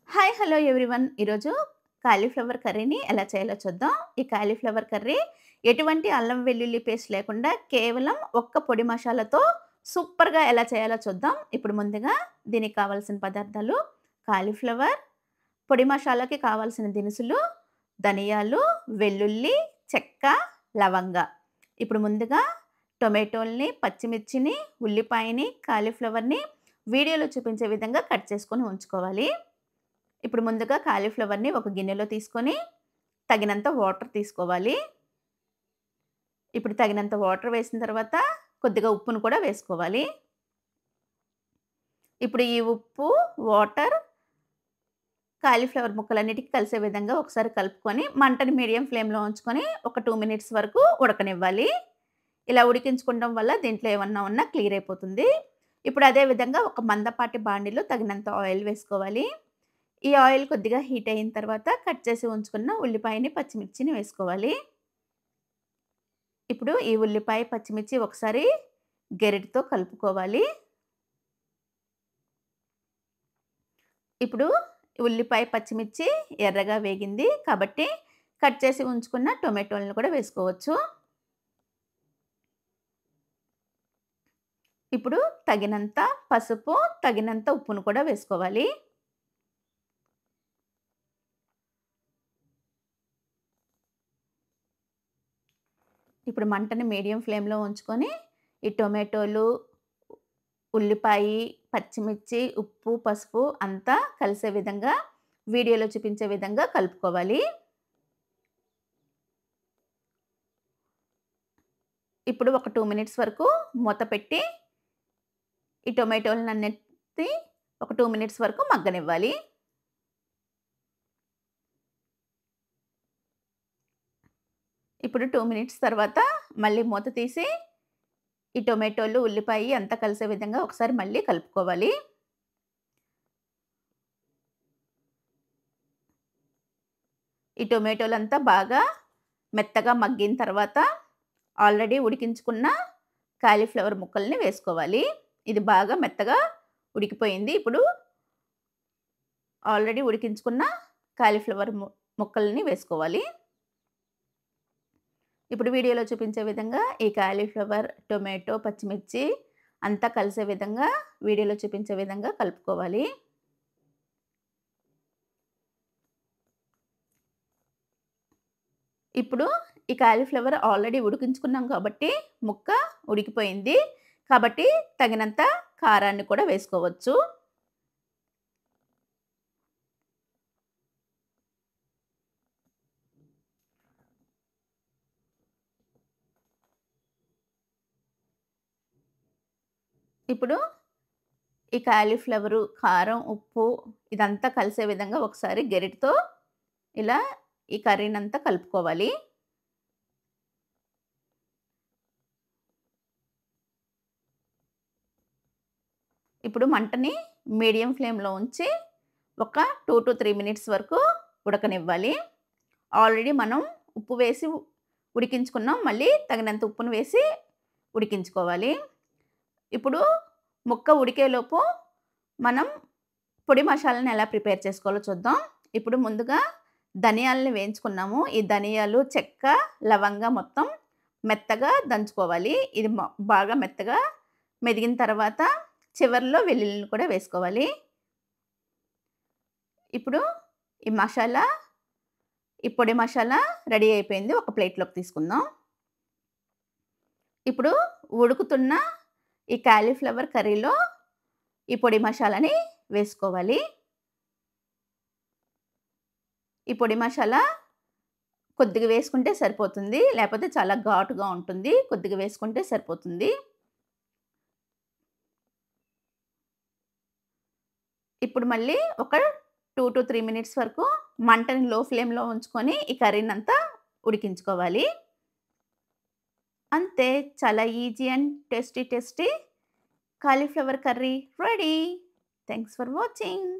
Hi! Hello everyone. ఈరోజు cauliflower కర్రీని ఎలా చేయాలో చూద్దాం. ఈ కాలీఫ్లవర్ కర్రీ ఎటువంటి అల్లం వెల్లుల్లి పేస్ట్ లేకుండా కేవలం ఒక్క పొడి మసాలాతో సూపర్‌గా ఎలా చేయాలో చూద్దాం. ఇప్పుడు ముందుగా దీనికి కావాల్సిన పదార్థాలు కాలీఫ్లవర్, పొడి మసాలాకి కావాల్సిన దినుసులు, ధనియాలు, వెల్లుల్లి, చెక్క, లవంగ. ఇప్పుడు ముందుగా టొమాటోల్ని, పచ్చిమిర్చిని, ఉల్లిపాయని, కాలీఫ్లవర్‌ని వీడియోలో చూపించే విధంగా కట్ చేసుకొని ఉంచుకోవాలి. ఇప్పుడు ముందుగా కాలీఫ్లవర్‌ని ఒక గిన్నెలో తీసుకొని, తగినంత వాటర్ తీసుకోవాలి. ఇప్పుడు తగినంత వాటర్ వేసిన తర్వాత, కొద్దిగా ఉప్పును కూడా వేసుకోవాలి. ఇప్పుడు ఈ ఉప్పు, వాటర్, కాలీఫ్లవర్ ముక్కలన్నిటికి కలిసే విధంగా ఒకసారి కలుపుకొని, మంటని మీడియం ఫ్లేమ్‌లో ఉంచుకొని, ఒక 2 మినిట్స్ వరకు ఉడకనివ్వాలి. ఇలా ఉడికించుకోవడం వల్ల దీంట్లో ఏమన్నా ఉన్నా క్లియర్ అయిపోతుంది. ఇప్పుడు అదే విధంగా ఒక మందపాటి బాండీలో తగినంత ఆయిల్ వేసుకోవాలి. ఈ ఆయిల్ కొద్దిగా హీట్ అయిన తర్వాత కట్ చేసి ఉంచుకున్న ఉల్లిపాయని, పచ్చిమిర్చిని వేసుకోవాలి. ఇప్పుడు ఈ ఉల్లిపాయ, పచ్చిమిర్చి ఒకసారి గెరిటతో కలుపుకోవాలి. ఇప్పుడు ఉల్లిపాయ, పచ్చిమిర్చి ఎర్రగా వేగింది కాబట్టి కట్ చేసి ఉంచుకున్న టొమాటోలను కూడా వేసుకోవచ్చు. ఇప్పుడు తగినంత పసుపు, తగినంత ఉప్పును కూడా వేసుకోవాలి. ఇప్పుడు మంటని మీడియం ఫ్లేమ్‌లో ఉంచుకొని, ఈ టొమాటోలు, ఉల్లిపాయి, పచ్చిమిర్చి, ఉప్పు, పసుపు అంతా కలిసే విధంగా వీడియోలో చూపించే విధంగా కలుపుకోవాలి. ఇప్పుడు ఒక 2 మినిట్స్ వరకు మూత పెట్టి, ఈ టొమాటోలనన్నిటిని ఒక 2 మినిట్స్ వరకు మగ్గనివ్వాలి. ఇప్పుడు 2 మినిట్స్ తర్వాత మళ్ళీ మూత తీసి, ఈ టొమాటోలు, ఉల్లిపాయి అంతా కలిసే విధంగా ఒకసారి మళ్ళీ కలుపుకోవాలి. ఈ టొమాటోలంతా బాగా మెత్తగా మగ్గిన తర్వాత, ఆల్రెడీ ఉడికించుకున్న కాలీఫ్లవర్ ముక్కల్ని వేసుకోవాలి. ఇది బాగా మెత్తగా ఉడికిపోయింది. ఇప్పుడు ఆల్రెడీ ఉడికించుకున్న కాలీఫ్లవర్ ముక్కల్ని వేసుకోవాలి. ఇప్పుడు వీడియోలో చూపించే విధంగా ఈ కాలీఫ్లవర్, టొమాటో, పచ్చిమిర్చి అంతా కలిసే విధంగా వీడియోలో చూపించే విధంగా కలుపుకోవాలి. ఇప్పుడు ఈ కాలీఫ్లవర్ ఆల్రెడీ ఉడికించుకున్నాం కాబట్టి ముక్క ఉడికిపోయింది. కాబట్టి తగినంత కారాన్ని కూడా వేసుకోవచ్చు. ఇప్పుడు ఈ కాలీఫ్లవరు, కారం, ఉప్పు ఇదంతా కలిసే విధంగా ఒకసారి గెరిటతో ఇలా ఈ కర్రీనంతా కలుపుకోవాలి. ఇప్పుడు మంటని మీడియం ఫ్లేమ్‌లో ఉంచి ఒక 2-3 మినిట్స్ వరకు ఉడకనివ్వాలి. ఆల్రెడీ మనం ఉప్పు వేసి ఉడికించుకున్నాం. మళ్ళీ తగినంత ఉప్పును వేసి ఉడికించుకోవాలి. ఇప్పుడు ముక్క ఉడికేలోపు మనం పొడి మసాలాని ఎలా ప్రిపేర్ చేసుకోవాలో చూద్దాం. ఇప్పుడు ముందుగా ధనియాలని వేయించుకున్నాము. ఈ ధనియాలు, చెక్క, లవంగ మొత్తం మెత్తగా దంచుకోవాలి. ఇది బాగా మెత్తగా మెదిగిన తర్వాత చివర్లో వెల్లుల్లిని కూడా వేసుకోవాలి. ఇప్పుడు ఈ మసాలా, ఈ పొడి మసాలా రెడీ అయిపోయింది. ఒక ప్లేట్‌లోకి తీసుకుందాం. ఇప్పుడు ఉడుకుతున్న ఈ కాలీఫ్లవర్ కర్రీలో ఈ పొడి మసాలాని వేసుకోవాలి. ఈ పొడి మసాలా కొద్దిగా వేసుకుంటే సరిపోతుంది. లేపోతే చాలా ఘాటుగా ఉంటుంది. కొద్దిగా వేసుకుంటే సరిపోతుంది. ఇప్పుడు మళ్ళీ ఒక 2-3 మినిట్స్ వరకు మంటని లో ఫ్లేమ్‌లో ఉంచుకొని ఈ కర్రీనంతా ఉడికించుకోవాలి. అంతే, చాలా easy and tasty cauliflower curry ready. Thanks for watching.